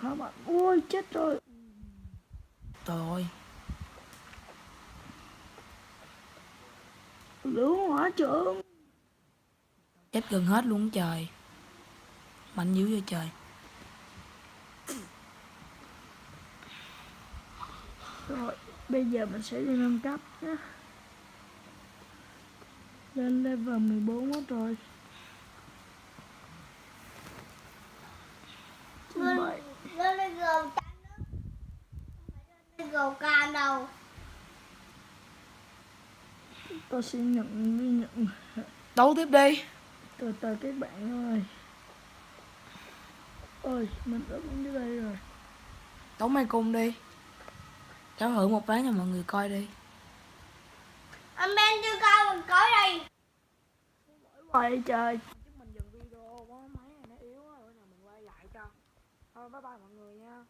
khá mạnh. Ôi chết rồi. Trời ơi, Lửa hỏa trưởng. chết gần hết luôn trời. Mạnh dữ vậy trời. Rồi bây giờ mình sẽ đi nâng cấp nhé. Lên level 14 hết rồi. Lên lên gầu trắng đó, lên gầu cam đâu. Tôi sẽ nhận. Đấu tiếp đi. Từ từ các bạn ơi. Ôi mình đã đến đây rồi. Đấu mày cùng đi. Cháu thử một ván cho mọi người coi đi. Anh Ben chưa cao mình coi đây. Vậy trời. Chứ mình dừng video quá, máy này nó yếu quá, bữa nào mình quay lại cho. Thôi bye bye mọi người nha.